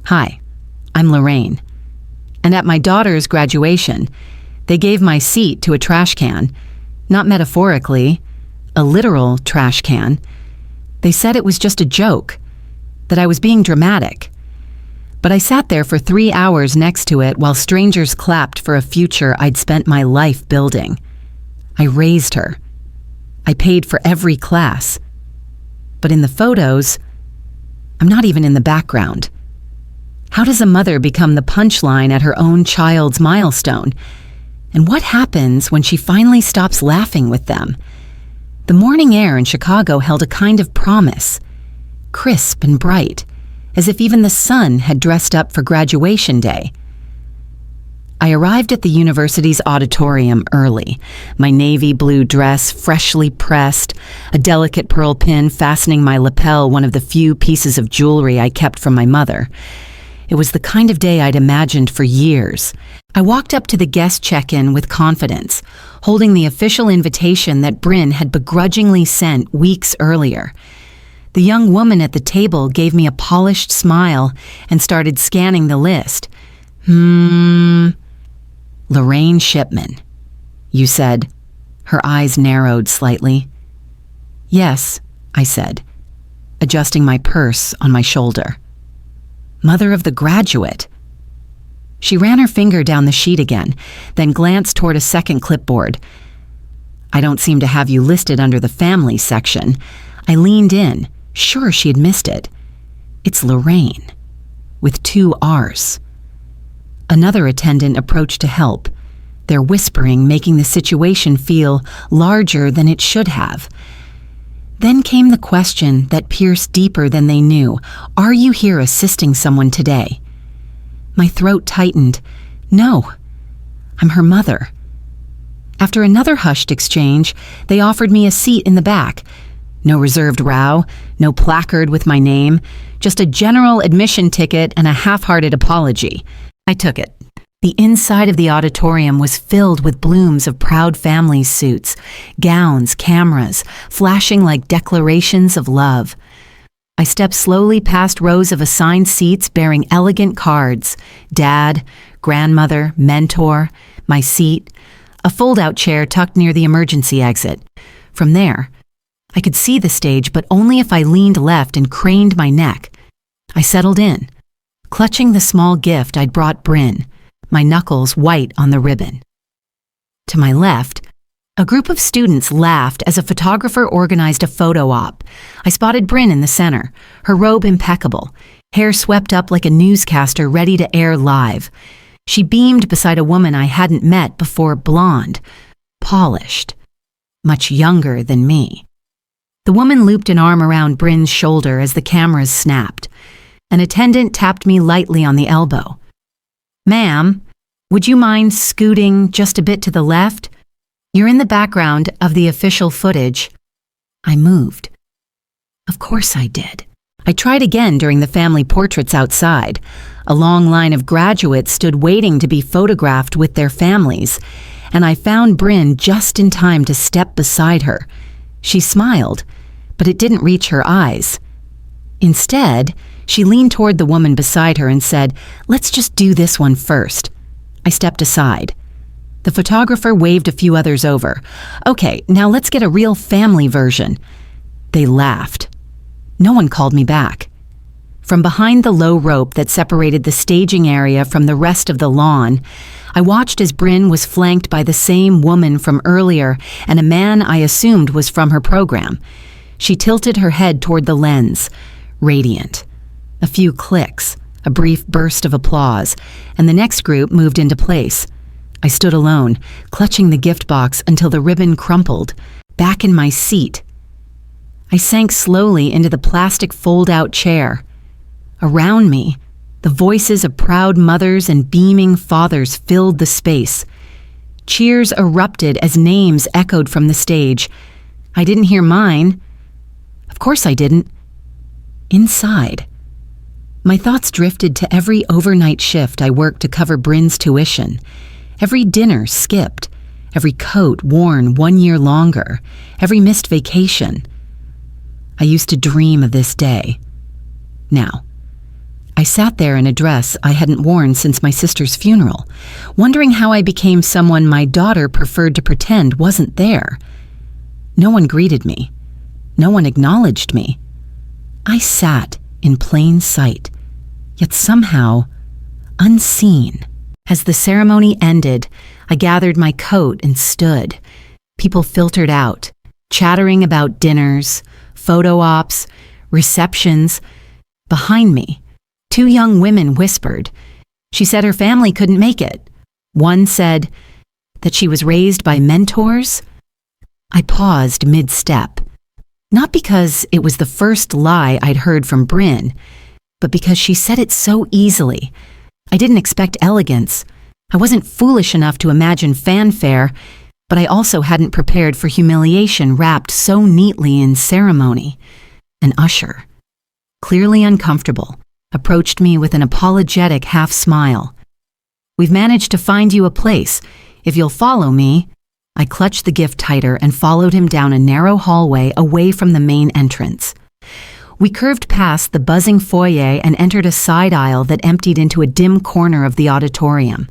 Hi, I'm Lorraine. And at my daughter's graduation, they gave my seat to a trash can, not metaphorically, a literal trash can. They said it was just a joke, that I was being dramatic. But I sat there for 3 hours next to it while strangers clapped for a future I'd spent my life building. I raised her. I paid for every class. But in the photos, I'm not even in the background. How does a mother become the punchline at her own child's milestone? And what happens when she finally stops laughing with them? The morning air in Chicago held a kind of promise, crisp and bright, as if even the sun had dressed up for graduation day. I arrived at the university's auditorium early, my navy blue dress freshly pressed, a delicate pearl pin fastening my lapel, one of the few pieces of jewelry I kept from my mother. It was the kind of day I'd imagined for years. I walked up to the guest check-in with confidence, holding the official invitation that Bryn had begrudgingly sent weeks earlier. The young woman at the table gave me a polished smile and started scanning the list. Lorraine Shipman, you said. Her eyes narrowed slightly. Yes, I said, adjusting my purse on my shoulder. Mother of the graduate. She ran her finger down the sheet again, then glanced toward a second clipboard. I don't seem to have you listed under the family section. I leaned in, sure she had missed it. It's Lorraine, with 2 R's. Another attendant approached to help, their whispering making the situation feel larger than it should have. Then came the question that pierced deeper than they knew. Are you here assisting someone today? My throat tightened. No, I'm her mother. After another hushed exchange, they offered me a seat in the back. No reserved row, no placard with my name, just a general admission ticket and a half-hearted apology. I took it. The inside of the auditorium was filled with blooms of proud families' suits, gowns, cameras, flashing like declarations of love. I stepped slowly past rows of assigned seats bearing elegant cards: dad, grandmother, mentor, my seat, a fold-out chair tucked near the emergency exit. From there, I could see the stage, but only if I leaned left and craned my neck. I settled in, clutching the small gift I'd brought Bryn, my knuckles white on the ribbon. To my left, a group of students laughed as a photographer organized a photo op. I spotted Bryn in the center, her robe impeccable, hair swept up like a newscaster ready to air live. She beamed beside a woman I hadn't met before, blonde, polished, much younger than me. The woman looped an arm around Bryn's shoulder as the cameras snapped. An attendant tapped me lightly on the elbow. Ma'am, would you mind scooting just a bit to the left? You're in the background of the official footage. I moved. Of course I did. I tried again during the family portraits outside. A long line of graduates stood waiting to be photographed with their families, and I found Bryn just in time to step beside her. She smiled, but it didn't reach her eyes. Instead, she leaned toward the woman beside her and said, "Let's just do this one first." I stepped aside. The photographer waved a few others over. "Okay, now let's get a real family version." They laughed. No one called me back. From behind the low rope that separated the staging area from the rest of the lawn, I watched as Bryn was flanked by the same woman from earlier and a man I assumed was from her program. She tilted her head toward the lens, radiant. A few clicks, a brief burst of applause, and the next group moved into place. I stood alone, clutching the gift box until the ribbon crumpled, back in my seat. I sank slowly into the plastic fold-out chair. Around me, the voices of proud mothers and beaming fathers filled the space. Cheers erupted as names echoed from the stage. I didn't hear mine. Of course I didn't. Inside, my thoughts drifted to every overnight shift I worked to cover Bryn's tuition, every dinner skipped, every coat worn 1 year longer, every missed vacation. I used to dream of this day. Now, I sat there in a dress I hadn't worn since my sister's funeral, wondering how I became someone my daughter preferred to pretend wasn't there. No one greeted me. No one acknowledged me. I sat in plain sight, yet somehow unseen. As the ceremony ended, I gathered my coat and stood. People filtered out, chattering about dinners, photo ops, receptions. Behind me, 2 young women whispered. She said her family couldn't make it. One said that she was raised by mentors. I paused mid-step, not because it was the first lie I'd heard from Bryn, but because she said it so easily. I didn't expect elegance. I wasn't foolish enough to imagine fanfare, but I also hadn't prepared for humiliation wrapped so neatly in ceremony. An usher, clearly uncomfortable, approached me with an apologetic half-smile. "We've managed to find you a place. If you'll follow me." I clutched the gift tighter and followed him down a narrow hallway away from the main entrance. We curved past the buzzing foyer and entered a side aisle that emptied into a dim corner of the auditorium.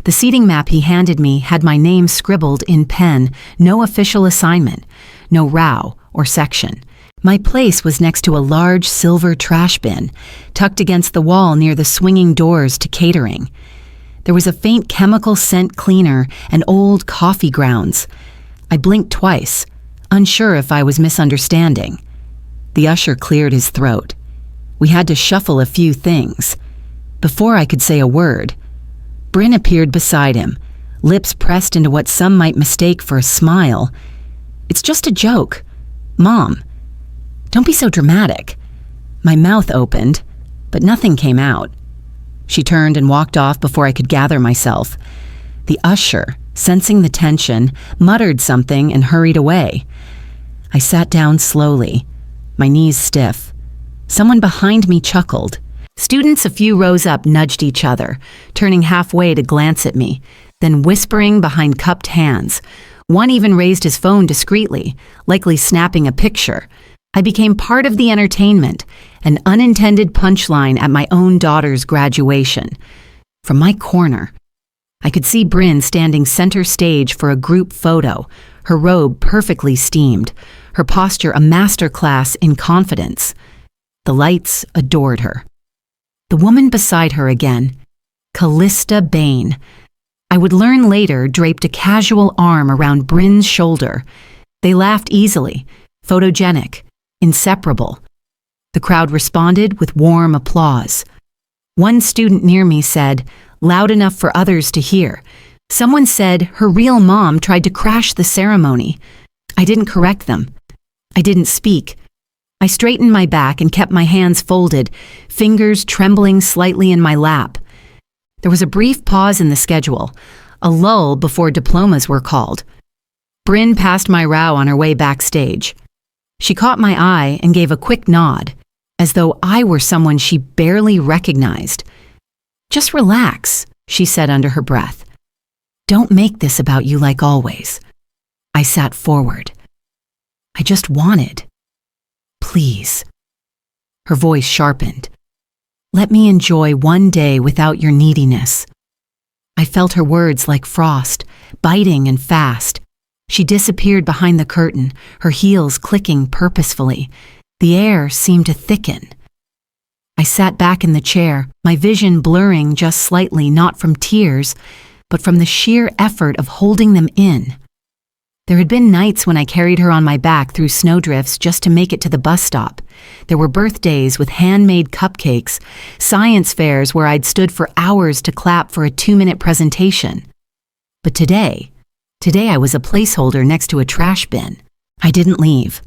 The seating map he handed me had my name scribbled in pen, no official assignment, no row or section. My place was next to a large silver trash bin, tucked against the wall near the swinging doors to catering. There was a faint chemical scent cleaner and old coffee grounds. I blinked twice, unsure if I was misunderstanding. The usher cleared his throat. We had to shuffle a few things. Before I could say a word, Bryn appeared beside him, lips pressed into what some might mistake for a smile. "It's just a joke. Mom, don't be so dramatic." My mouth opened, but nothing came out. She turned and walked off before I could gather myself. The usher, sensing the tension, muttered something and hurried away. I sat down slowly, my knees stiff. Someone behind me chuckled. Students a few rows up nudged each other, turning halfway to glance at me, then whispering behind cupped hands. One even raised his phone discreetly, likely snapping a picture. I became part of the entertainment, an unintended punchline at my own daughter's graduation. From my corner, I could see Bryn standing center stage for a group photo, her robe perfectly steamed, her posture a masterclass in confidence. The lights adored her. The woman beside her again, Callista Bain. I would learn later draped a casual arm around Bryn's shoulder. They laughed easily, photogenic, inseparable. The crowd responded with warm applause. One student near me said, loud enough for others to hear, someone said her real mom tried to crash the ceremony. I didn't correct them. I didn't speak. I straightened my back and kept my hands folded, fingers trembling slightly in my lap. There was a brief pause in the schedule, a lull before diplomas were called. Bryn passed my row on her way backstage. She caught my eye and gave a quick nod, as though I were someone she barely recognized. "Just relax," she said under her breath. "Don't make this about you like always." I sat forward. "I just wanted. Please." Her voice sharpened. "Let me enjoy one day without your neediness." I felt her words like frost, biting and fast. She disappeared behind the curtain, her heels clicking purposefully. The air seemed to thicken. I sat back in the chair, my vision blurring just slightly, not from tears, but from the sheer effort of holding them in. There had been nights when I carried her on my back through snowdrifts just to make it to the bus stop. There were birthdays with handmade cupcakes, science fairs where I'd stood for hours to clap for a 2-minute presentation. But today I was a placeholder next to a trash bin. I didn't leave.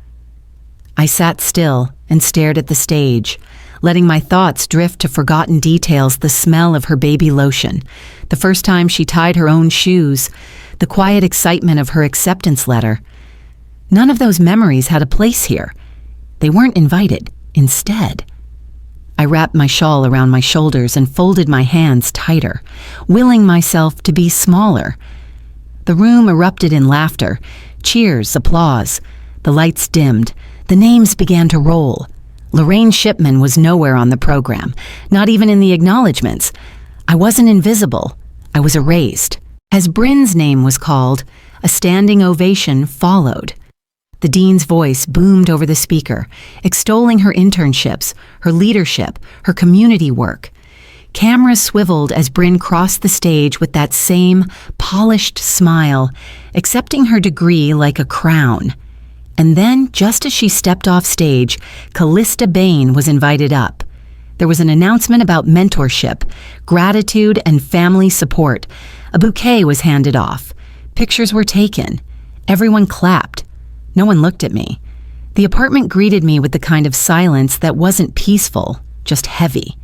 I sat still and stared at the stage, letting my thoughts drift to forgotten details, the smell of her baby lotion, the first time she tied her own shoes, the quiet excitement of her acceptance letter. None of those memories had a place here. They weren't invited. Instead, I wrapped my shawl around my shoulders and folded my hands tighter, willing myself to be smaller. The room erupted in laughter, cheers, applause. The lights dimmed. The names began to roll. Lorraine Shipman was nowhere on the program, not even in the acknowledgments. I wasn't invisible. I was erased. As Bryn's name was called, a standing ovation followed. The dean's voice boomed over the speaker, extolling her internships, her leadership, her community work. Cameras swiveled as Bryn crossed the stage with that same polished smile, accepting her degree like a crown. And then, just as she stepped off stage, Callista Bain was invited up. There was an announcement about mentorship, gratitude, and family support. A bouquet was handed off. Pictures were taken. Everyone clapped. No one looked at me. The apartment greeted me with the kind of silence that wasn't peaceful, just heavy.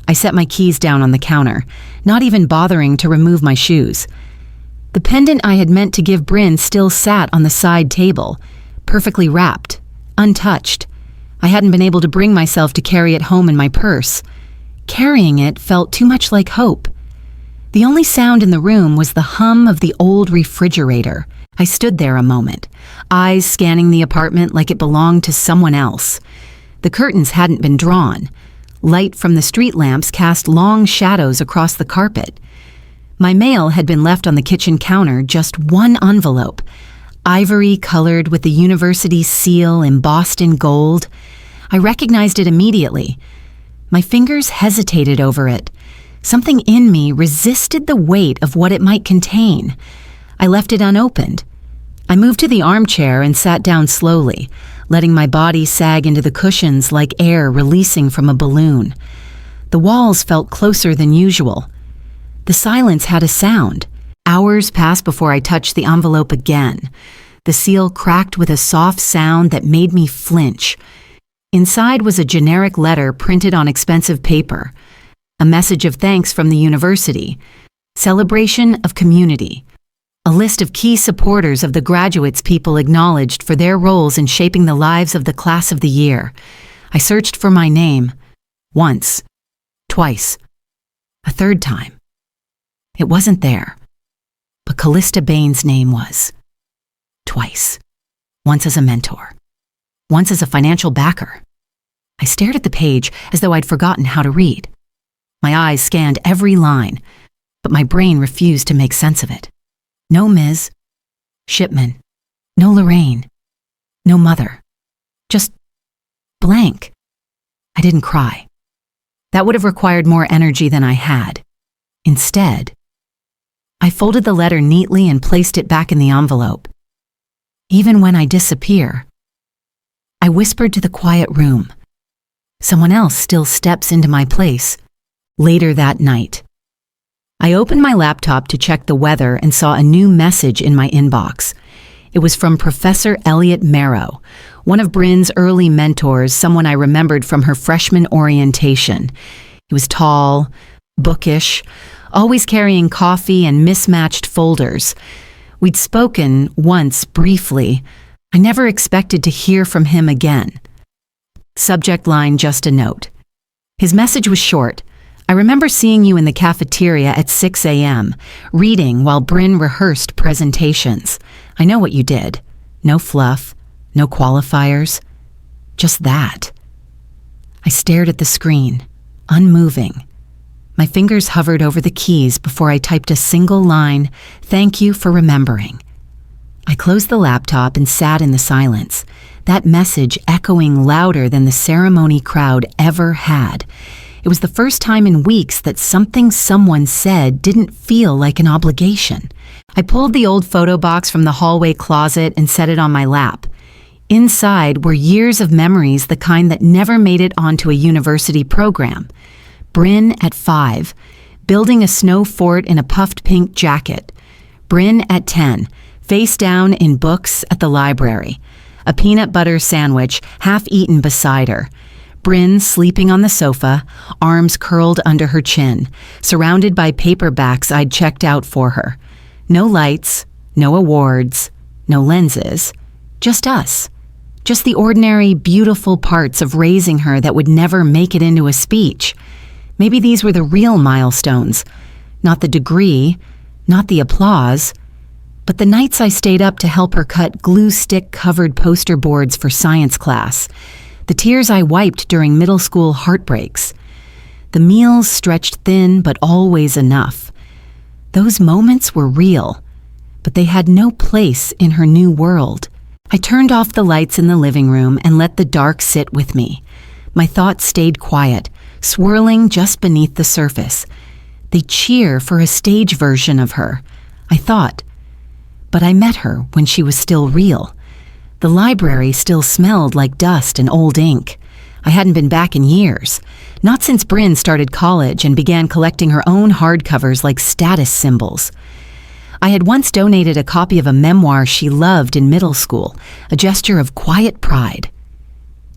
I set my keys down on the counter, not even bothering to remove my shoes. The pendant I had meant to give Bryn still sat on the side table, perfectly wrapped, untouched. I hadn't been able to bring myself to carry it home in my purse. Carrying it felt too much like hope. The only sound in the room was the hum of the old refrigerator. I stood there a moment, eyes scanning the apartment like it belonged to someone else. The curtains hadn't been drawn. Light from the street lamps cast long shadows across the carpet. My mail had been left on the kitchen counter, just one envelope, ivory colored with the university seal embossed in gold. I recognized it immediately. My fingers hesitated over it. Something in me resisted the weight of what it might contain. I left it unopened. I moved to the armchair and sat down slowly, letting my body sag into the cushions like air releasing from a balloon. The walls felt closer than usual. The silence had a sound. Hours passed before I touched the envelope again. The seal cracked with a soft sound that made me flinch. Inside was a generic letter printed on expensive paper. A message of thanks from the university. Celebration of community. A list of key supporters of the graduates people acknowledged for their roles in shaping the lives of the class of the year. I searched for my name. Once. Twice. A third time. It wasn't there. But Callista Bain's name was. Twice. Once as a mentor. Once as a financial backer. I stared at the page as though I'd forgotten how to read. My eyes scanned every line, but my brain refused to make sense of it. No Ms. Shipman. No Lorraine. No mother. Just blank. I didn't cry. That would have required more energy than I had. Instead, I folded the letter neatly and placed it back in the envelope. Even when I disappear, I whispered to the quiet room. Someone else still steps into my place. Later that night, I opened my laptop to check the weather and saw a new message in my inbox. It was from Professor Elliot Marrow, one of Bryn's early mentors, someone I remembered from her freshman orientation. He was tall, bookish, always carrying coffee and mismatched folders. We'd spoken once briefly. I never expected to hear from him again. Subject line, just a note. His message was short. I remember seeing you in the cafeteria at 6 a.m., reading while Bryn rehearsed presentations. I know what you did. No fluff, no qualifiers, just that. I stared at the screen, unmoving. My fingers hovered over the keys before I typed a single line, "Thank you for remembering." I closed the laptop and sat in the silence, that message echoing louder than the ceremony crowd ever had. It was the first time in weeks that something someone said didn't feel like an obligation. I pulled the old photo box from the hallway closet and set it on my lap. Inside were years of memories, the kind that never made it onto a university program. Bryn at 5, building a snow fort in a puffed pink jacket. Bryn at 10, face down in books at the library. A peanut butter sandwich half eaten beside her. Bryn sleeping on the sofa, arms curled under her chin, surrounded by paperbacks I'd checked out for her. No lights, no awards, no lenses, just us. Just the ordinary, beautiful parts of raising her that would never make it into a speech. Maybe these were the real milestones. Not the degree, not the applause, but the nights I stayed up to help her cut glue stick-covered poster boards for science class. the tears I wiped during middle school heartbreaks, the meals stretched thin but always enough. Those moments were real, but they had no place in her new world. I turned off the lights in the living room and let the dark sit with me. My thoughts stayed quiet, swirling just beneath the surface. They cheer for a stage version of her, I thought. But I met her when she was still real. The library still smelled like dust and old ink. I hadn't been back in years, not since Bryn started college and began collecting her own hardcovers like status symbols. I had once donated a copy of a memoir she loved in middle school, a gesture of quiet pride.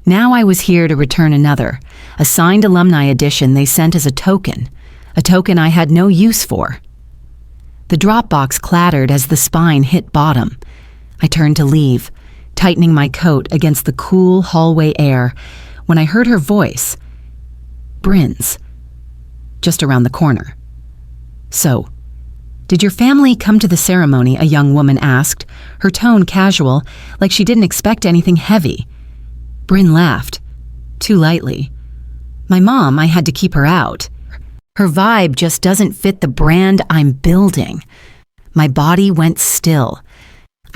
Now I was here to return another, a signed alumni edition they sent as a token I had no use for. The drop box clattered as the spine hit bottom. I turned to leave, tightening my coat against the cool hallway air, when I heard her voice, Bryn's, just around the corner. "So, did your family come to the ceremony?" a young woman asked, her tone casual, like she didn't expect anything heavy. Bryn laughed, too lightly. "My mom, I had to keep her out. Her vibe just doesn't fit the brand I'm building." My body went still.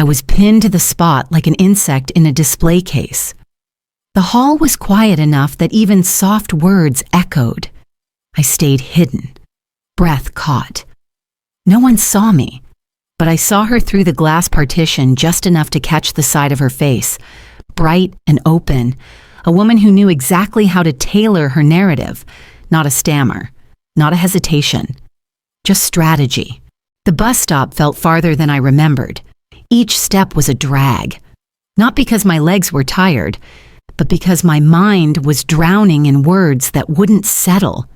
I was pinned to the spot like an insect in a display case. The hall was quiet enough that even soft words echoed. I stayed hidden, breath caught. No one saw me, but I saw her through the glass partition just enough to catch the side of her face, bright and open, a woman who knew exactly how to tailor her narrative, not a stammer, not a hesitation, just strategy. The bus stop felt farther than I remembered. Each step was a drag, not because my legs were tired, but because my mind was drowning in words that wouldn't settle.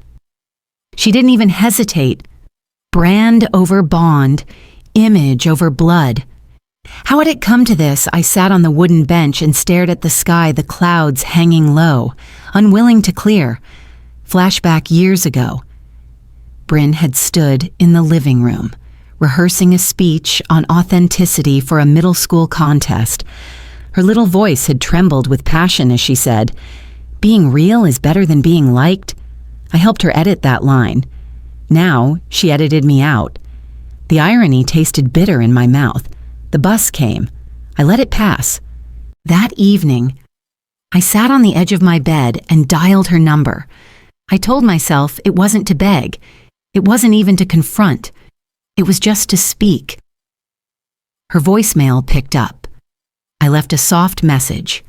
She didn't even hesitate. Brand over bond, image over blood. How had it come to this? I sat on the wooden bench and stared at the sky, the clouds hanging low, unwilling to clear. Flashback years ago. Bryn had stood in the living room, rehearsing a speech on authenticity for a middle school contest. Her little voice had trembled with passion as she said, "Being real is better than being liked." I helped her edit that line. Now, she edited me out. The irony tasted bitter in my mouth. The bus came. I let it pass. That evening, I sat on the edge of my bed and dialed her number. I told myself it wasn't to beg. It wasn't even to confront. It was just to speak. Her voicemail picked up. I left a soft message.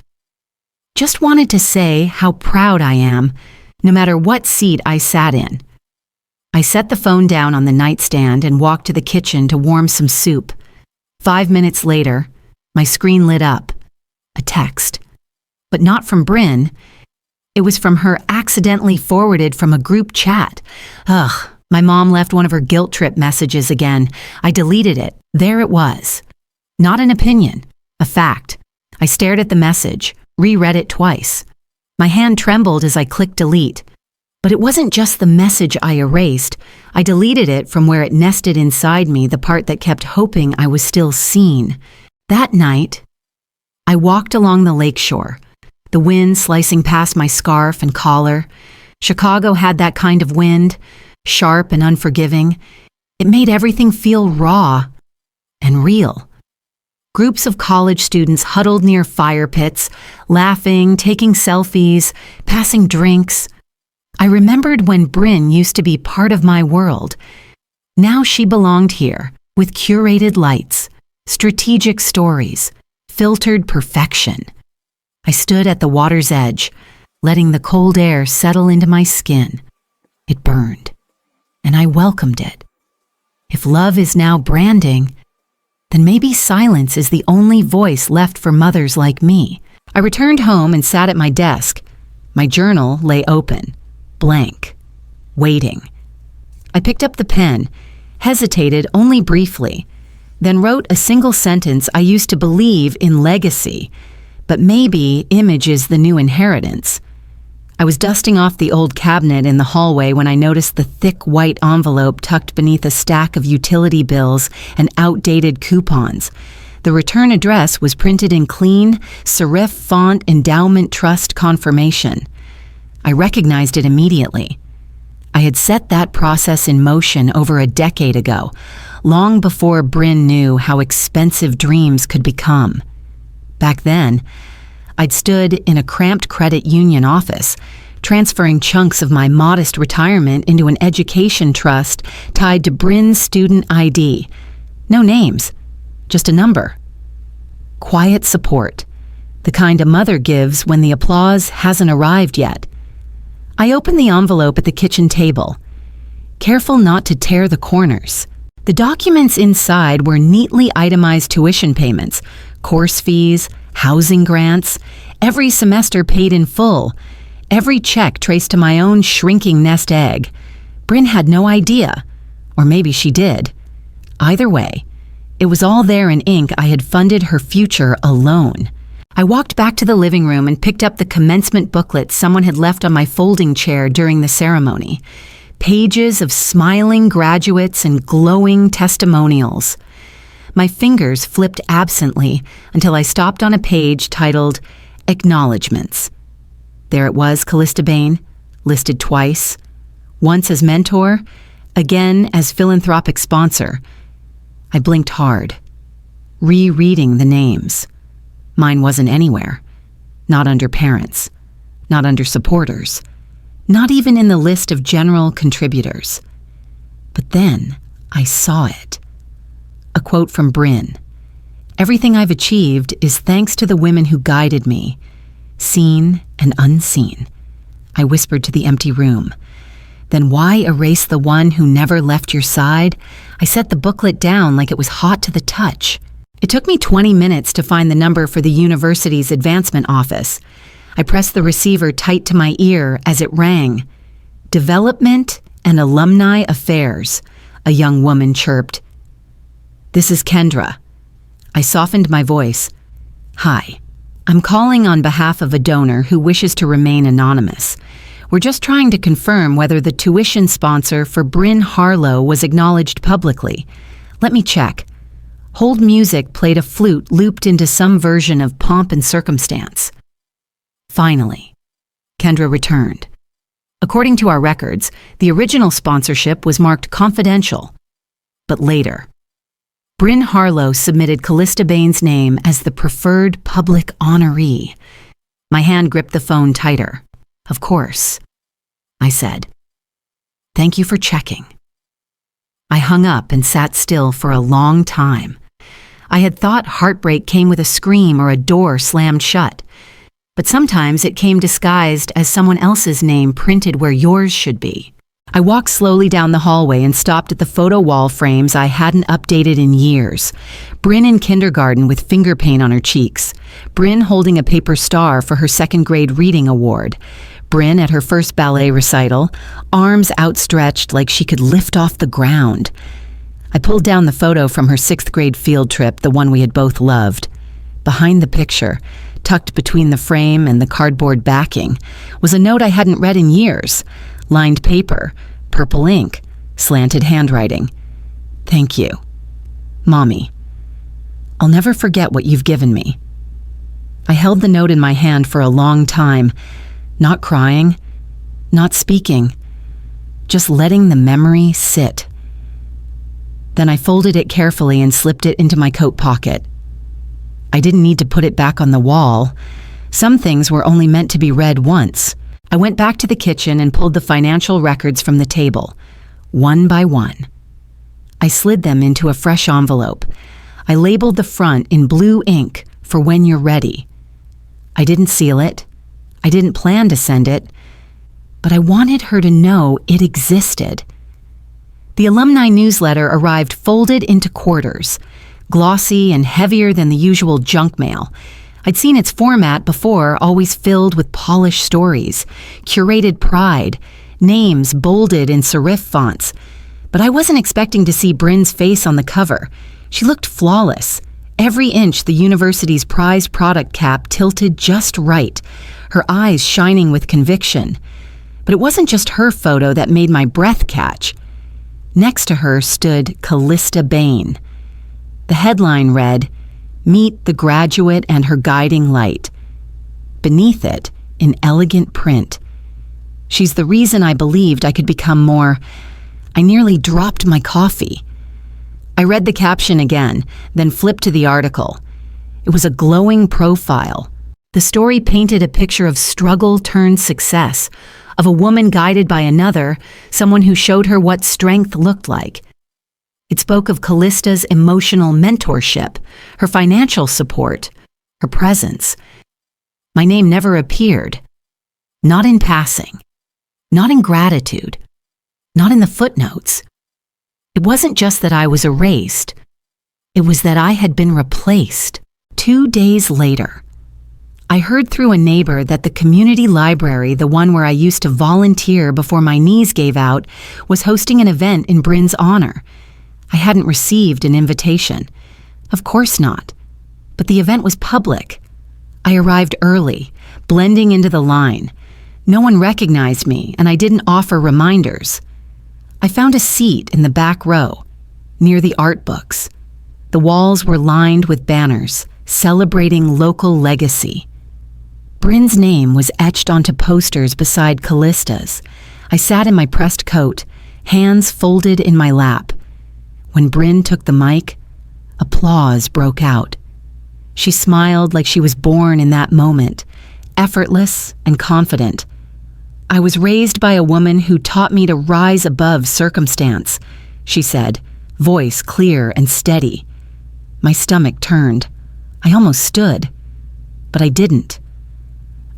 Just wanted to say how proud I am, no matter what seat I sat in. I set the phone down on the nightstand and walked to the kitchen to warm some soup. 5 minutes later, my screen lit up. A text. But not from Bryn. It was from her accidentally forwarded from a group chat. Ugh, my mom left one of her guilt trip messages again. I deleted it. There it was. Not an opinion. A fact. I stared at the message, reread it twice. My hand trembled as I clicked delete. But it wasn't just the message I erased. I deleted it from where it nested inside me, the part that kept hoping I was still seen. That night, I walked along the lakeshore, the wind slicing past my scarf and collar. Chicago had that kind of wind, sharp and unforgiving. It made everything feel raw and real. Groups of college students huddled near fire pits, laughing, taking selfies, passing drinks. I remembered when Bryn used to be part of my world. Now she belonged here, with curated lights, strategic stories, filtered perfection. I stood at the water's edge, letting the cold air settle into my skin. It burned, and I welcomed it. If love is now branding, then maybe silence is the only voice left for mothers like me. I returned home and sat at my desk. My journal lay open, blank, waiting. I picked up the pen, hesitated only briefly, then wrote a single sentence I used to believe in legacy, but maybe image is the new inheritance. I was dusting off the old cabinet in the hallway when I noticed the thick white envelope tucked beneath a stack of utility bills and outdated coupons. The return address was printed in clean, serif font endowment trust confirmation. I recognized it immediately. I had set that process in motion over a decade ago, long before Bryn knew how expensive dreams could become. Back then, I'd stood in a cramped credit union office, transferring chunks of my modest retirement into an education trust tied to Bryn's student ID. No names, just a number. Quiet support, the kind a mother gives when the applause hasn't arrived yet. I opened the envelope at the kitchen table, careful not to tear the corners. The documents inside were neatly itemized tuition payments, course fees, housing grants, every semester paid in full, every check traced to my own shrinking nest egg. Bryn had no idea, or maybe she did. Either way, it was all there in ink. I had funded her future alone. I walked back to the living room and picked up the commencement booklet someone had left on my folding chair during the ceremony. Pages of smiling graduates and glowing testimonials. My fingers flipped absently until I stopped on a page titled Acknowledgements. There it was, Callista Bain, listed twice. Once as mentor, again as philanthropic sponsor. I blinked hard, rereading the names. Mine wasn't anywhere. Not under parents. Not under supporters. Not even in the list of general contributors. But then I saw it. A quote from Bryn. "Everything I've achieved is thanks to the women who guided me, seen and unseen." I whispered to the empty room. "Then why erase the one who never left your side?" I set the booklet down like it was hot to the touch. It took me 20 minutes to find the number for the university's advancement office. I pressed the receiver tight to my ear as it rang. "Development and Alumni Affairs," a young woman chirped. "This is Kendra." I softened my voice. "Hi, I'm calling on behalf of a donor who wishes to remain anonymous. We're just trying to confirm whether the tuition sponsor for Bryn Harlow was acknowledged publicly. Let me check." Hold music played a flute looped into some version of Pomp and Circumstance. Finally, Kendra returned. According to our records, the original sponsorship was marked confidential. But later, Bryn Harlow submitted Callista Bain's name as the preferred public honoree. My hand gripped the phone tighter. "Of course," I said. "Thank you for checking." I hung up and sat still for a long time. I had thought heartbreak came with a scream or a door slammed shut. But sometimes it came disguised as someone else's name printed where yours should be. I walked slowly down the hallway and stopped at the photo wall frames I hadn't updated in years. Bryn in kindergarten with finger paint on her cheeks. Bryn holding a paper star for her second grade reading award. Bryn at her first ballet recital, arms outstretched like she could lift off the ground. I pulled down the photo from her 6th grade field trip, the one we had both loved. Behind the picture, tucked between the frame and the cardboard backing, was a note I hadn't read in years. Lined paper, purple ink, slanted handwriting. "Thank you, Mommy. I'll never forget what you've given me." I held the note in my hand for a long time, not crying, not speaking, just letting the memory sit. Then I folded it carefully and slipped it into my coat pocket. I didn't need to put it back on the wall. Some things were only meant to be read once. I went back to the kitchen and pulled the financial records from the table, one by one. I slid them into a fresh envelope. I labeled the front in blue ink for when you're ready. I didn't seal it. I didn't plan to send it, but I wanted her to know it existed. The alumni newsletter arrived folded into quarters, glossy and heavier than the usual junk mail. I'd seen its format before, always filled with polished stories, curated pride, names bolded in serif fonts. But I wasn't expecting to see Bryn's face on the cover. She looked flawless. Every inch the university's prized product cap tilted just right, her eyes shining with conviction. But it wasn't just her photo that made my breath catch. Next to her stood Callista Bain. The headline read, Meet the graduate and her guiding light. Beneath it, in elegant print, she's the reason I believed I could become more. I nearly dropped my coffee. I read the caption again, then flipped to the article. It was a glowing profile. The story painted a picture of struggle turned success, of a woman guided by another, someone who showed her what strength looked like. It spoke of Callista's emotional mentorship, her financial support, her presence. My name never appeared. Not in passing. Not in gratitude. Not in the footnotes. It wasn't just that I was erased. It was that I had been replaced. 2 days later, I heard through a neighbor that the community library, the one where I used to volunteer before my knees gave out, was hosting an event in Bryn's honor. I hadn't received an invitation. Of course not. But the event was public. I arrived early, blending into the line. No one recognized me, and I didn't offer reminders. I found a seat in the back row, near the art books. The walls were lined with banners celebrating local legacy. Bryn's name was etched onto posters beside Callista's. I sat in my pressed coat, hands folded in my lap. When Bryn took the mic, applause broke out. She smiled like she was born in that moment, effortless and confident. I was raised by a woman who taught me to rise above circumstance, she said, voice clear and steady. My stomach turned. I almost stood, but I didn't.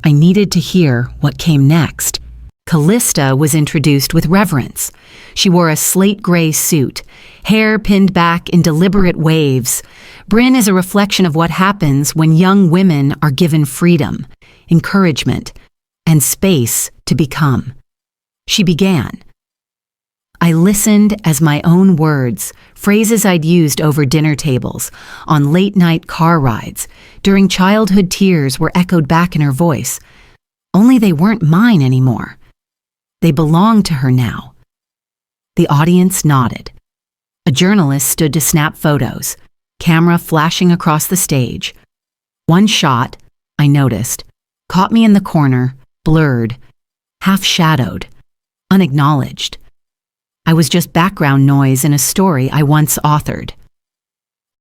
I needed to hear what came next. Callista was introduced with reverence. She wore a slate gray suit, hair pinned back in deliberate waves. Bryn is a reflection of what happens when young women are given freedom, encouragement, and space to become. She began. I listened as my own words, phrases I'd used over dinner tables, on late-night car rides, during childhood tears were echoed back in her voice. Only they weren't mine anymore. They belonged to her now. The audience nodded. A journalist stood to snap photos, camera flashing across the stage. One shot, I noticed, caught me in the corner, blurred, half-shadowed, unacknowledged. I was just background noise in a story I once authored.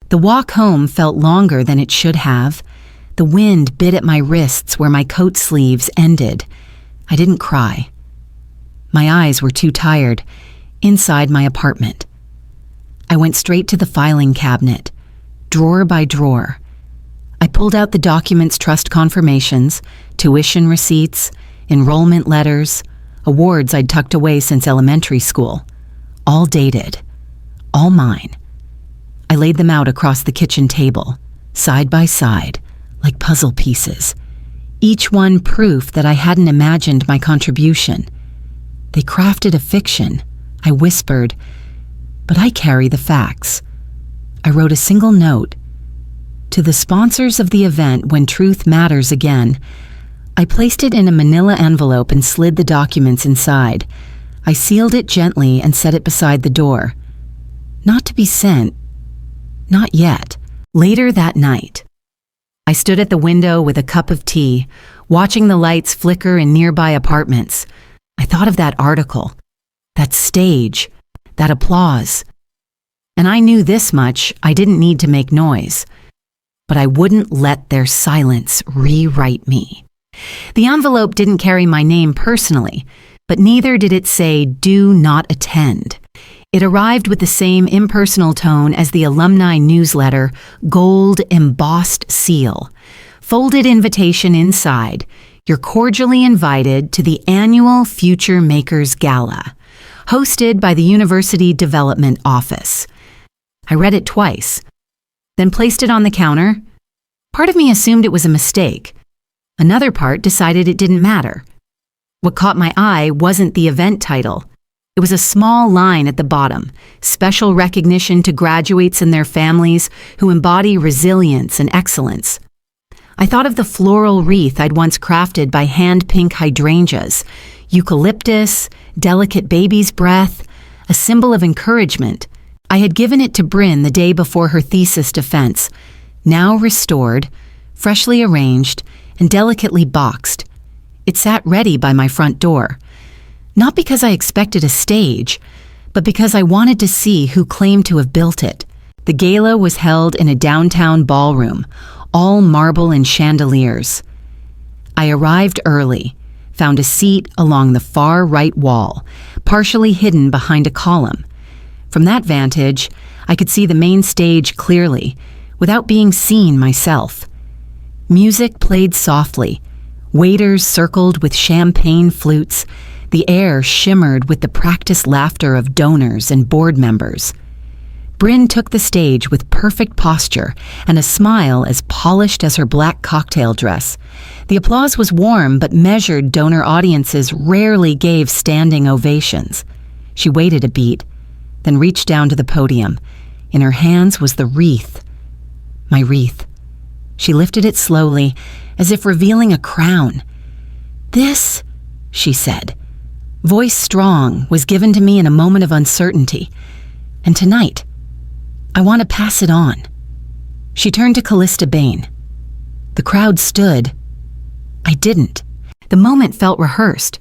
The walk home felt longer than it should have. The wind bit at my wrists where my coat sleeves ended. I didn't cry. My eyes were too tired, inside my apartment. I went straight to the filing cabinet, drawer by drawer. I pulled out the documents, trust confirmations, tuition receipts, enrollment letters, awards I'd tucked away since elementary school. All dated, all mine. I laid them out across the kitchen table, side by side, like puzzle pieces. Each one proof that I hadn't imagined my contribution. They crafted a fiction, I whispered, but I carry the facts. I wrote a single note. To the sponsors of the event When Truth Matters Again, I placed it in a manila envelope and slid the documents inside. I sealed it gently and set it beside the door. Not to be sent. Not yet. Later that night, I stood at the window with a cup of tea, watching the lights flicker in nearby apartments. I thought of that article, that stage, that applause. And I knew this much: I didn't need to make noise. But I wouldn't let their silence rewrite me. The envelope didn't carry my name personally, but neither did it say, "Do not attend." It arrived with the same impersonal tone as the alumni newsletter, gold embossed seal. Folded invitation inside. You're cordially invited to the annual Future Makers Gala, hosted by the University Development Office. I read it twice, then placed it on the counter. Part of me assumed it was a mistake. Another part decided it didn't matter. What caught my eye wasn't the event title. It was a small line at the bottom, special recognition to graduates and their families who embody resilience and excellence. I thought of the floral wreath I'd once crafted by hand-pink hydrangeas, eucalyptus, delicate baby's breath, a symbol of encouragement. I had given it to Bryn the day before her thesis defense. Now restored, freshly arranged, and delicately boxed. It sat ready by my front door. Not because I expected a stage, but because I wanted to see who claimed to have built it. The gala was held in a downtown ballroom, all marble and chandeliers. I arrived early, found a seat along the far right wall, partially hidden behind a column. From that vantage, I could see the main stage clearly, without being seen myself. Music played softly. Waiters circled with champagne flutes. The air shimmered with the practiced laughter of donors and board members. Bryn took the stage with perfect posture and a smile as polished as her black cocktail dress. The applause was warm, but measured donor audiences rarely gave standing ovations. She waited a beat, then reached down to the podium. In her hands was the wreath. My wreath. She lifted it slowly, as if revealing a crown. "This," she said, voice strong, was given to me in a moment of uncertainty. And tonight, I want to pass it on. She turned to Callista Bain. The crowd stood. I didn't. The moment felt rehearsed.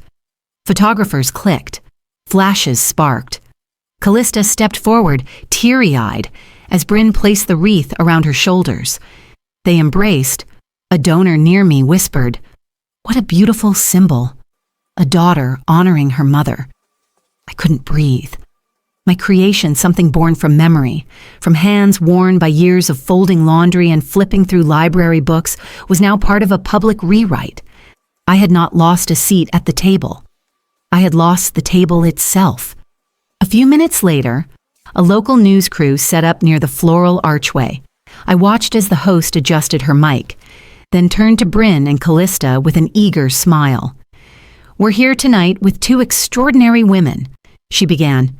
Photographers clicked. Flashes sparked. Callista stepped forward, teary-eyed, as Bryn placed the wreath around her shoulders. They embraced. A donor near me whispered, "What a beautiful symbol. A daughter honoring her mother." I couldn't breathe. My creation, something born from memory, from hands worn by years of folding laundry and flipping through library books, was now part of a public rewrite. I had not lost a seat at the table. I had lost the table itself. A few minutes later, a local news crew set up near the floral archway. I watched as the host adjusted her mic, then turned to Bryn and Callista with an eager smile. "We're here tonight with two extraordinary women," she began.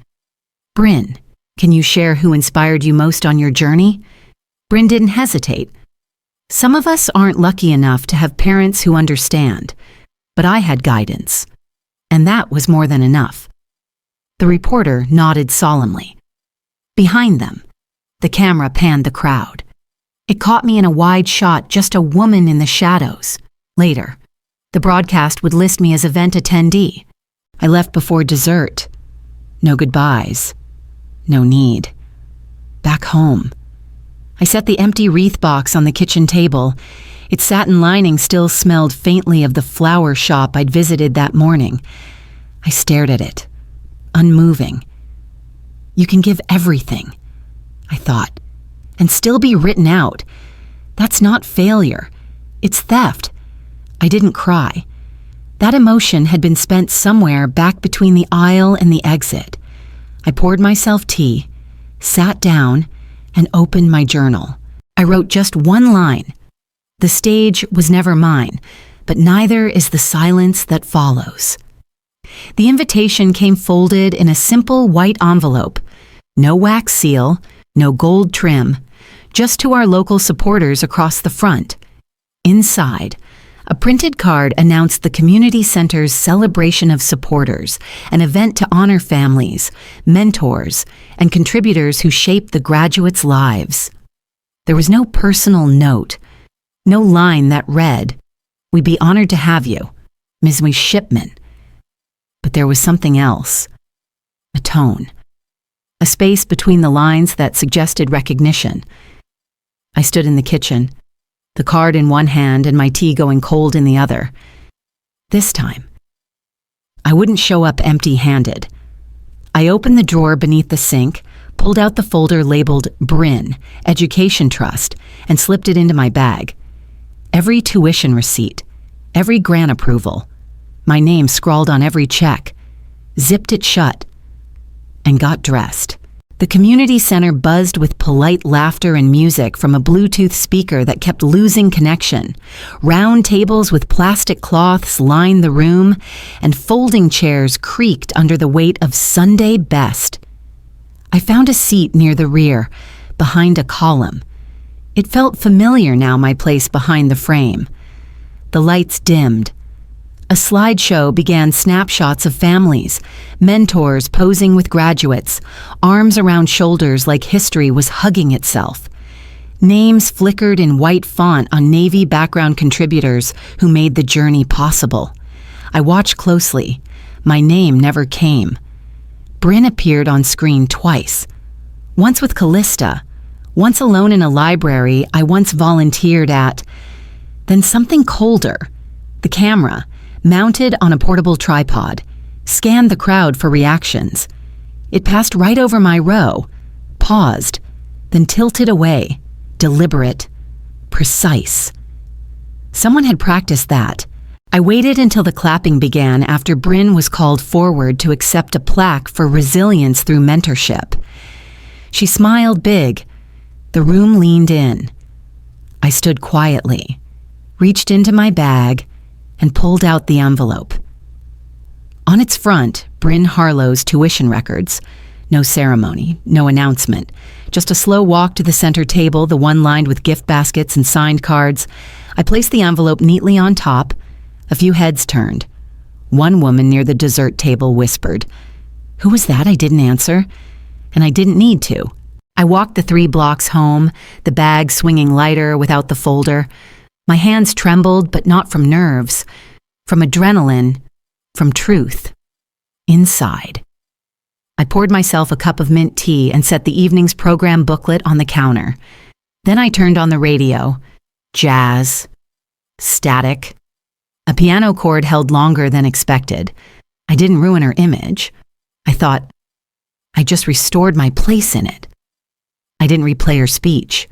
"Bryn, can you share who inspired you most on your journey?" Bryn didn't hesitate. "Some of us aren't lucky enough to have parents who understand, but I had guidance, and that was more than enough." The reporter nodded solemnly. Behind them, the camera panned the crowd. It caught me in a wide shot, just a woman in the shadows. Later, the broadcast would list me as event attendee. I left before dessert. No goodbyes. No need. Back home. I set the empty wreath box on the kitchen table. Its satin lining still smelled faintly of the flower shop I'd visited that morning. I stared at it, unmoving. You can give everything, I thought, and still be written out. That's not failure. It's theft. I didn't cry. That emotion had been spent somewhere back between the aisle and the exit. I poured myself tea, sat down, and opened my journal. I wrote just one line. The stage was never mine, but neither is the silence that follows. The invitation came folded in a simple white envelope. No wax seal, no gold trim, just to our local supporters across the front. Inside, a printed card announced the community center's celebration of supporters, an event to honor families, mentors, and contributors who shaped the graduates' lives. There was no personal note, no line that read, "We'd be honored to have you, Ms. Shipman." But there was something else. A tone. A space between the lines that suggested recognition. I stood in the kitchen, the card in one hand and my tea going cold in the other. This time, I wouldn't show up empty-handed. I opened the drawer beneath the sink, pulled out the folder labeled Bryn, Education Trust, and slipped it into my bag. Every tuition receipt, every grant approval, my name scrawled on every check, zipped it shut, and got dressed. The community center buzzed with polite laughter and music from a Bluetooth speaker that kept losing connection. Round tables with plastic cloths lined the room, and folding chairs creaked under the weight of Sunday best. I found a seat near the rear, behind a column. It felt familiar now, my place behind the frame. The lights dimmed. A slideshow began snapshots of families, mentors posing with graduates, arms around shoulders like history was hugging itself. Names flickered in white font on navy background contributors who made the journey possible. I watched closely. My name never came. Bryn appeared on screen twice. Once with Callista, once alone in a library I once volunteered at. Then something colder. The camera, mounted on a portable tripod, scanned the crowd for reactions. It passed right over my row, paused, then tilted away, deliberate, precise. Someone had practiced that. I waited until the clapping began after Bryn was called forward to accept a plaque for resilience through mentorship. She smiled big. The room leaned in. I stood quietly, reached into my bag, and pulled out the envelope. On its front, Bryn Harlow's tuition records. No ceremony, no announcement. Just a slow walk to the center table, the one lined with gift baskets and signed cards. I placed the envelope neatly on top. A few heads turned. One woman near the dessert table whispered. Who was that? I didn't answer. And I didn't need to. I walked the 3 blocks home, the bag swinging lighter without the folder. My hands trembled, but not from nerves. From adrenaline. From truth. Inside. I poured myself a cup of mint tea and set the evening's program booklet on the counter. Then I turned on the radio. Jazz. Static. A piano chord held longer than expected. I didn't ruin her image. I thought, I just restored my place in it. I didn't replay her speech.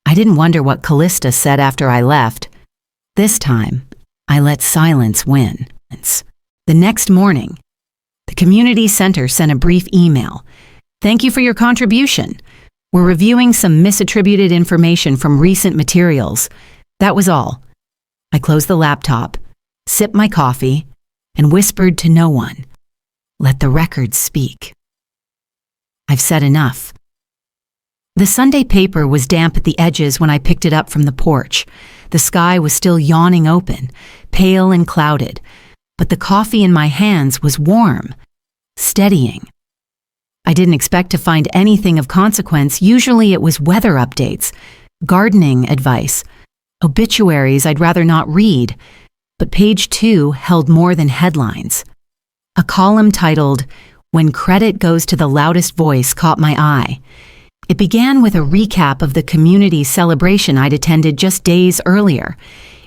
I didn't wonder what Callista said after I left. This time, I let silence win. The next morning, the community center sent a brief email. Thank you for your contribution. We're reviewing some misattributed information from recent materials. That was all. I closed the laptop, sipped my coffee, and whispered to no one. Let the records speak. I've said enough. The Sunday paper was damp at the edges when I picked it up from the porch. The sky was still yawning open, pale and clouded, but the coffee in my hands was warm, steadying. I didn't expect to find anything of consequence. Usually it was weather updates, gardening advice, obituaries I'd rather not read, but page 2 held more than headlines. A column titled, When Credit Goes to the Loudest Voice caught my eye. It began with a recap of the community celebration I'd attended just days earlier.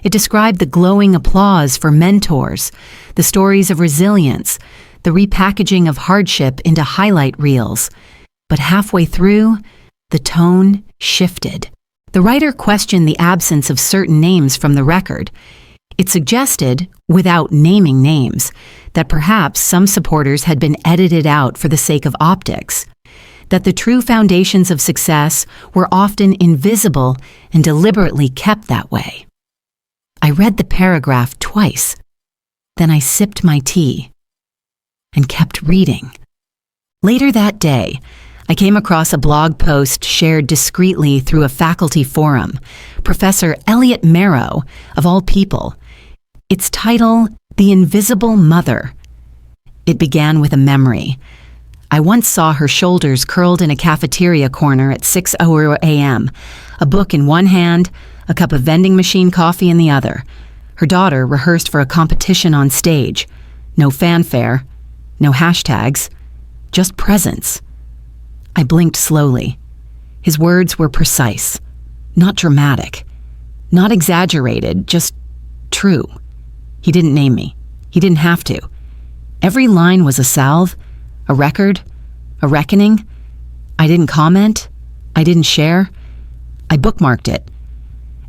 It described the glowing applause for mentors, the stories of resilience, the repackaging of hardship into highlight reels. But halfway through, the tone shifted. The writer questioned the absence of certain names from the record. It suggested, without naming names, that perhaps some supporters had been edited out for the sake of optics, that the true foundations of success were often invisible and deliberately kept that way. I read the paragraph twice. Then I sipped my tea and kept reading. Later that day, I came across a blog post shared discreetly through a faculty forum. Professor Elliot Marrow, of all people. Its title, The Invisible Mother. It began with a memory. I once saw her shoulders curled in a cafeteria corner at 6:00 a.m., a book in one hand, a cup of vending machine coffee in the other. Her daughter rehearsed for a competition on stage. No fanfare, no hashtags, just presence. I blinked slowly. His words were precise, not dramatic, not exaggerated, just true. He didn't name me. He didn't have to. Every line was a salve, a record, a reckoning. I didn't comment. I didn't share. I bookmarked it.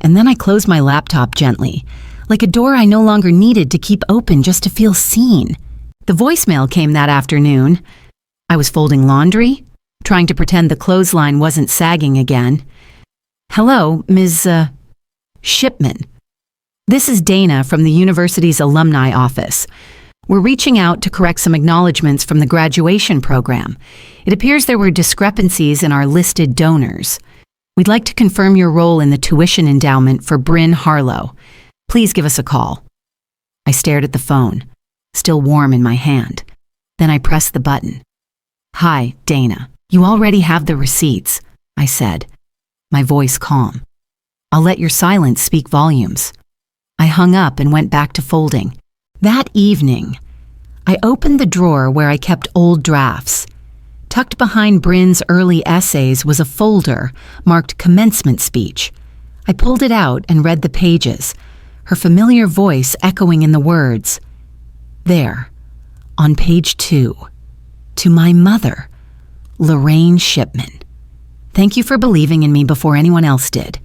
And then I closed my laptop gently, like a door I no longer needed to keep open just to feel seen. The voicemail came that afternoon. I was folding laundry, trying to pretend the clothesline wasn't sagging again. Hello, Ms. Shipman. This is Dana from the university's alumni office. We're reaching out to correct some acknowledgments from the graduation program. It appears there were discrepancies in our listed donors. We'd like to confirm your role in the tuition endowment for Bryn Harlow. Please give us a call. I stared at the phone, still warm in my hand. Then I pressed the button. Hi, Dana. You already have the receipts, I said. my voice calm. "I'll let your silence speak volumes." I hung up and went back to folding. That evening, I opened the drawer where I kept old drafts. Tucked behind Bryn's early essays was a folder marked commencement speech. I pulled it out and read the pages, her familiar voice echoing in the words. There, on page 2, to my mother, Lorraine Shipman. Thank you for believing in me before anyone else did.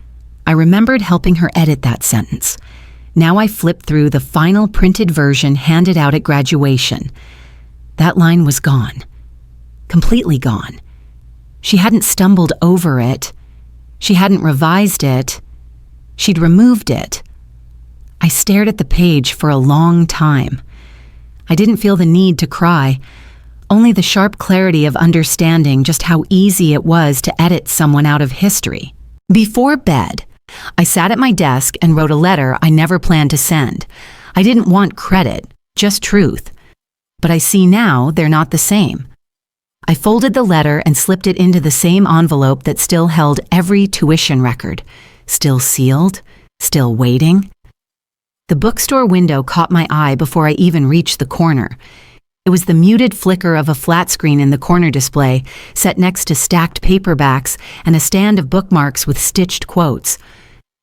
I remembered helping her edit that sentence. Now I flipped through the final printed version handed out at graduation. That line was gone. Completely gone. She hadn't stumbled over it. She hadn't revised it. She'd removed it. I stared at the page for a long time. I didn't feel the need to cry, only the sharp clarity of understanding just how easy it was to edit someone out of history. Before bed, I sat at my desk and wrote a letter I never planned to send. I didn't want credit, just truth. But I see now they're not the same. I folded the letter and slipped it into the same envelope that still held every tuition record. Still sealed, still waiting. The bookstore window caught my eye before I even reached the corner. It was the muted flicker of a flat screen in the corner display, set next to stacked paperbacks and a stand of bookmarks with stitched quotes.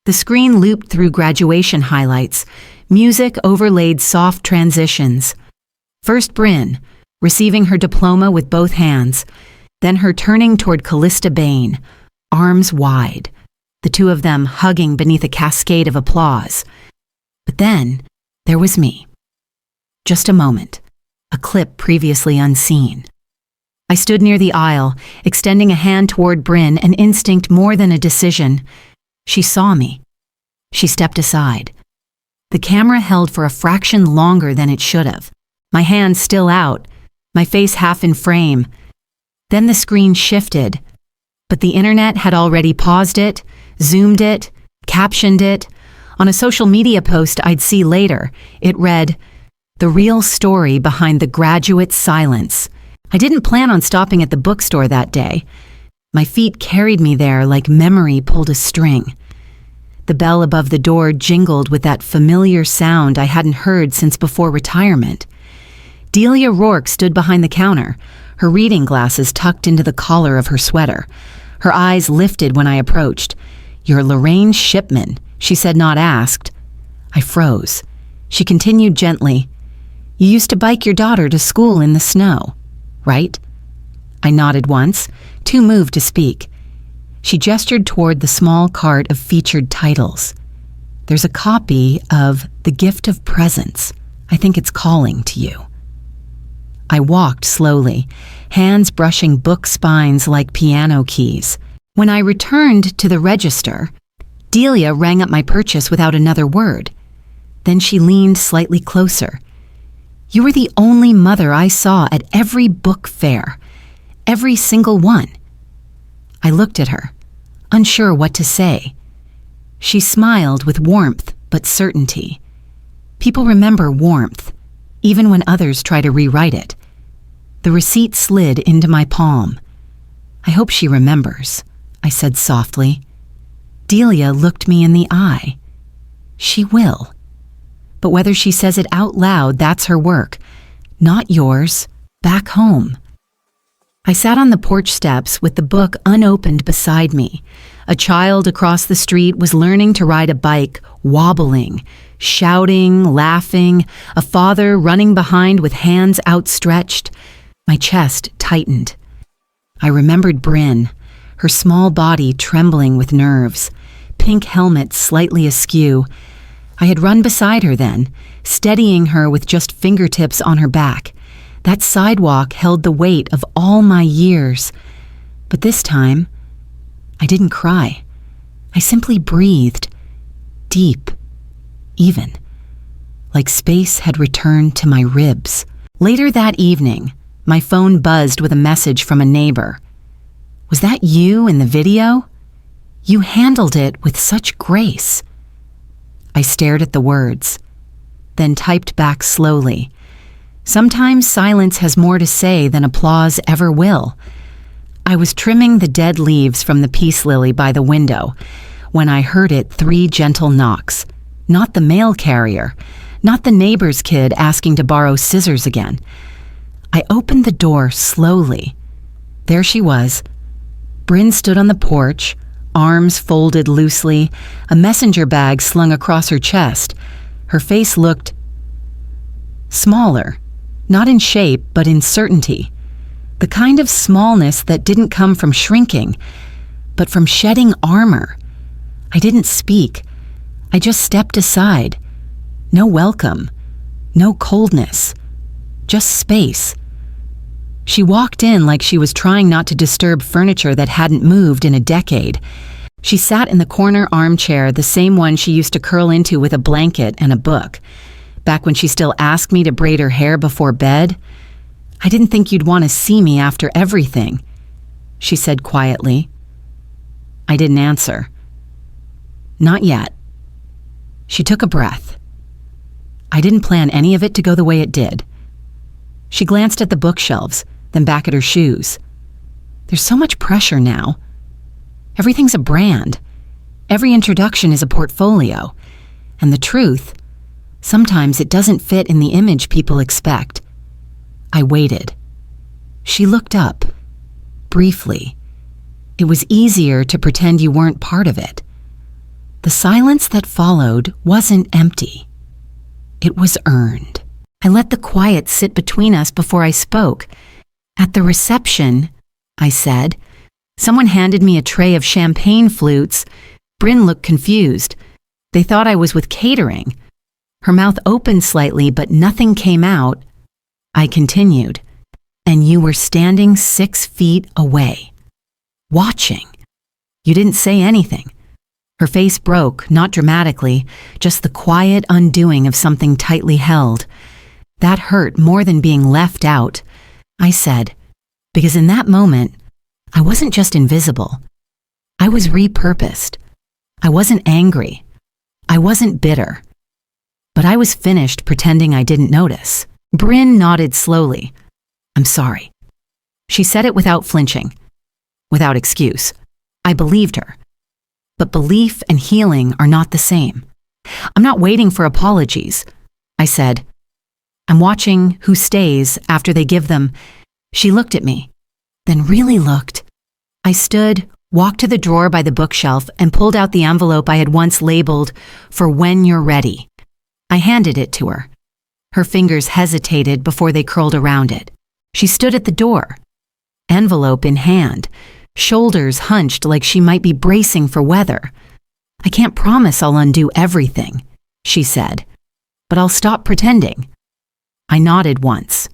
The screen looped through graduation highlights. Music overlaid soft transitions. First Bryn, receiving her diploma with both hands, then her turning toward Callista Bain, arms wide, the two of them hugging beneath a cascade of applause. But then there was me. Just a moment, a clip previously unseen. I stood near the aisle, extending a hand toward Bryn, an instinct more than a decision. She saw me. She stepped aside. The camera held for a fraction longer than it should have, my hand still out, my face half in frame. Then the screen shifted, but the internet had already paused it, zoomed it, captioned it. On a social media post I'd see later, it read, "The real story behind the graduate silence." I didn't plan on stopping at the bookstore that day. My feet carried me there like memory pulled a string. The bell above the door jingled with that familiar sound I hadn't heard since before retirement. Delia Rourke stood behind the counter, her reading glasses tucked into the collar of her sweater. Her eyes lifted when I approached. "You're Lorraine Shipman," she said, not asked. I froze. She continued gently, "You used to bike your daughter to school in the snow, right?" I nodded once, too moved to speak. She gestured toward the small cart of featured titles. "There's a copy of The Gift of Presence. I think it's calling to you." I walked slowly, hands brushing book spines like piano keys. When I returned to the register, Delia rang up my purchase without another word. Then she leaned slightly closer. "You were the only mother I saw at every book fair. Every single one." I looked at her, unsure what to say. She smiled with warmth but certainty. People remember warmth, even when others try to rewrite it. The receipt slid into my palm. "I hope she remembers," I said softly. Delia looked me in the eye. "She will. But whether she says it out loud, that's her work. Not yours. Back home." I sat on the porch steps with the book unopened beside me. A child across the street was learning to ride a bike, wobbling, shouting, laughing, a father running behind with hands outstretched. My chest tightened. I remembered Bryn, her small body trembling with nerves, pink helmet slightly askew. I had run beside her then, steadying her with just fingertips on her back. That sidewalk held the weight of all my years. But this time, I didn't cry. I simply breathed, deep, even, like space had returned to my ribs. Later that evening, my phone buzzed with a message from a neighbor. "Was that you in the video? You handled it with such grace." I stared at the words, then typed back slowly. Sometimes silence has more to say than applause ever will. I was trimming the dead leaves from the peace lily by the window when I heard it 3 gentle knocks. Not the mail carrier, not the neighbor's kid asking to borrow scissors again. I opened the door slowly. There she was. Bryn stood on the porch, arms folded loosely, a messenger bag slung across her chest. Her face looked smaller, not in shape, but in certainty. The kind of smallness that didn't come from shrinking, but from shedding armor. I didn't speak. I just stepped aside. No welcome, no coldness, just space. She walked in like she was trying not to disturb furniture that hadn't moved in a decade. She sat in the corner armchair, the same one she used to curl into with a blanket and a book. Back when she still asked me to braid her hair before bed. "I didn't think you'd want to see me after everything," she said quietly. I didn't answer. Not yet. She took a breath. I didn't plan any of it to go the way it did. She glanced at the bookshelves, then back at her shoes. There's so much pressure now. Everything's a brand. Every introduction is a portfolio. And the truth, sometimes it doesn't fit in the image people expect. I waited. She looked up, briefly. It was easier to pretend you weren't part of it. The silence that followed wasn't empty. It was earned. I let the quiet sit between us before I spoke. "At the reception," I said, "someone handed me a tray of champagne flutes." Bryn looked confused. They thought I was with catering. Her mouth opened slightly, but nothing came out. I continued, "And you were standing 6 feet away, watching. You didn't say anything." Her face broke, not dramatically, just the quiet undoing of something tightly held. That hurt more than being left out, I said, because in that moment, I wasn't just invisible. I was repurposed. I wasn't angry. I wasn't bitter. But I was finished pretending I didn't notice. Bryn nodded slowly. "I'm sorry." She said it without flinching, without excuse. I believed her. But belief and healing are not the same. "I'm not waiting for apologies," I said. "I'm watching who stays after they give them." She looked at me, then really looked. I stood, walked to the drawer by the bookshelf, and pulled out the envelope I had once labeled, "For when you're ready." I handed it to her. Her fingers hesitated before they curled around it. She stood at the door, envelope in hand, shoulders hunched like she might be bracing for weather. "I can't promise I'll undo everything," she said, "but I'll stop pretending." I nodded once.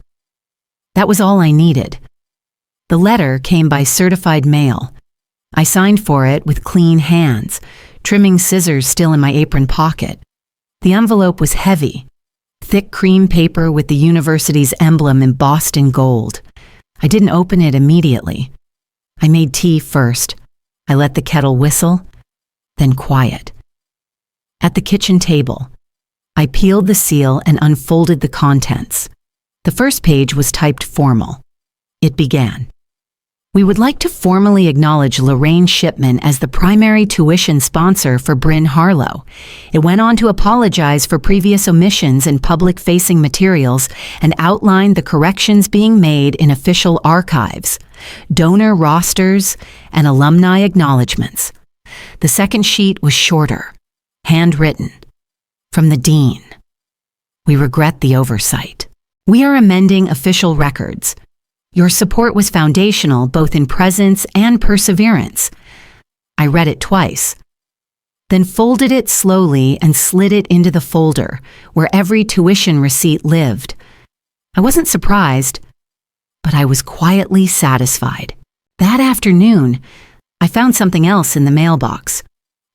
That was all I needed. The letter came by certified mail. I signed for it with clean hands, trimming scissors still in my apron pocket. The envelope was heavy, thick cream paper with the university's emblem embossed in gold. I didn't open it immediately. I made tea first. I let the kettle whistle, then quiet. At the kitchen table, I peeled the seal and unfolded the contents. The first page was typed formal. It began, "We would like to formally acknowledge Lorraine Shipman as the primary tuition sponsor for Bryn Harlow. It went on to apologize for previous omissions in public-facing materials and outline the corrections being made in official archives, donor rosters, and alumni acknowledgments." The second sheet was shorter, handwritten, from the dean. "We regret the oversight. We are amending official records. Your support was foundational both in presence and perseverance." I read it twice, then folded it slowly and slid it into the folder where every tuition receipt lived. I wasn't surprised, but I was quietly satisfied. That afternoon, I found something else in the mailbox,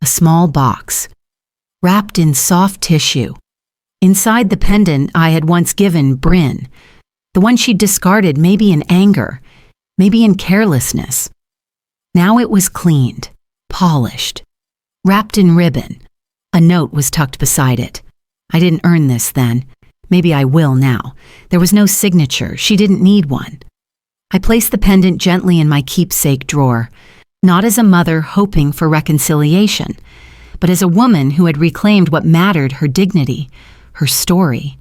a small box, wrapped in soft tissue. Inside the pendant I had once given Bryn, the one she'd discarded maybe in anger, maybe in carelessness. Now it was cleaned, polished, wrapped in ribbon. A note was tucked beside it. I didn't earn this then. Maybe I will now. There was no signature. She didn't need one. I placed the pendant gently in my keepsake drawer, not as a mother hoping for reconciliation, but as a woman who had reclaimed what mattered: her dignity, her story,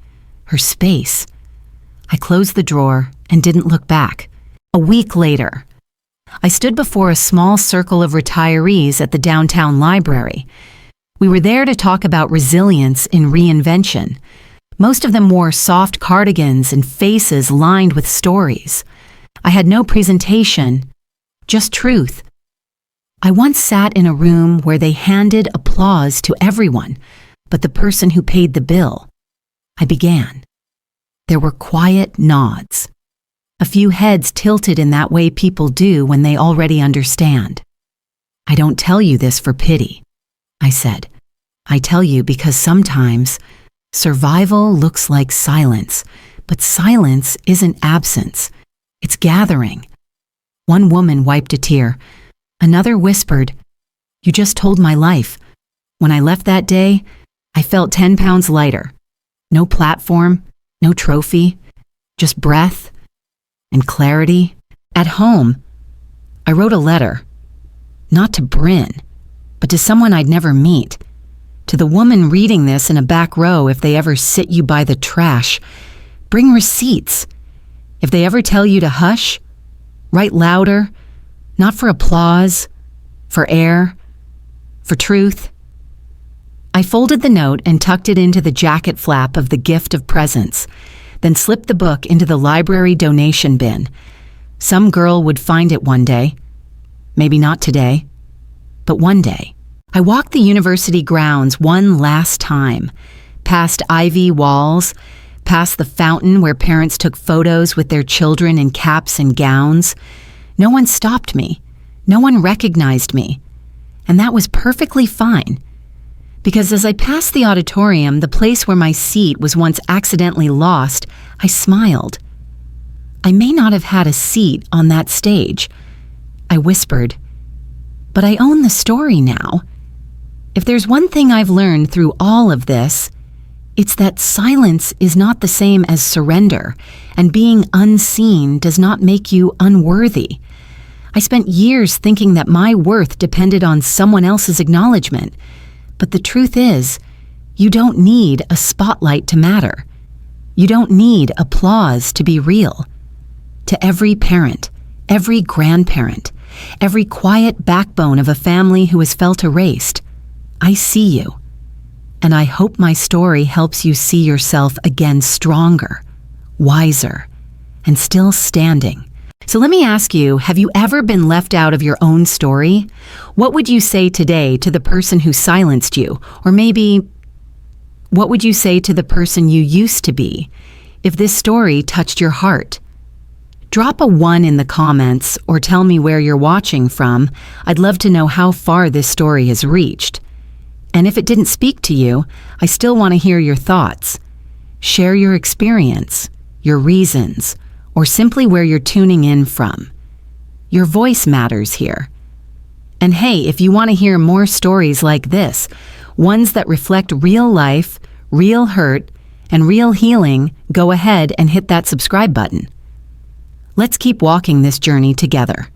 her space. I closed the drawer and didn't look back. A week later, I stood before a small circle of retirees at the downtown library. We were there to talk about resilience in reinvention. Most of them wore soft cardigans and faces lined with stories. I had no presentation, just truth. I once sat in a room where they handed applause to everyone but the person who paid the bill. I began. There were quiet nods. A few heads tilted in that way people do when they already understand. I don't tell you this for pity, I said. I tell you because sometimes survival looks like silence, but silence isn't absence. It's gathering. One woman wiped a tear. Another whispered, "You just told my life. When I left that day, I felt 10 pounds lighter. No platform, no trophy, just breath and clarity." At home, I wrote a letter, not to Bryn, but to someone I'd never meet. To the woman reading this in a back row, if they ever sit you by the trash, bring receipts. If they ever tell you to hush, write louder, not for applause, for air, for truth. I folded the note and tucked it into the jacket flap of the gift of presents, then slipped the book into the library donation bin. Some girl would find it one day. Maybe not today, but one day. I walked the university grounds one last time, past ivy walls, past the fountain where parents took photos with their children in caps and gowns. No one stopped me. No one recognized me. And that was perfectly fine. Because as I passed the auditorium, the place where my seat was once accidentally lost, I smiled. I may not have had a seat on that stage. I whispered, but I own the story now. If there's one thing I've learned through all of this, it's that silence is not the same as surrender, and being unseen does not make you unworthy. I spent years thinking that my worth depended on someone else's acknowledgement, but the truth is, you don't need a spotlight to matter. You don't need applause to be real. To every parent, every grandparent, every quiet backbone of a family who has felt erased, I see you. And I hope my story helps you see yourself again stronger, wiser, and still standing. So let me ask you, have you ever been left out of your own story? What would you say today to the person who silenced you? Or maybe, what would you say to the person you used to be if this story touched your heart? Drop a 1 in the comments or tell me where you're watching from. I'd love to know how far this story has reached. And if it didn't speak to you, I still want to hear your thoughts. Share your experience, your reasons, or simply where you're tuning in from. Your voice matters here. And hey, if you want to hear more stories like this, ones that reflect real life, real hurt, and real healing, go ahead and hit that subscribe button. Let's keep walking this journey together.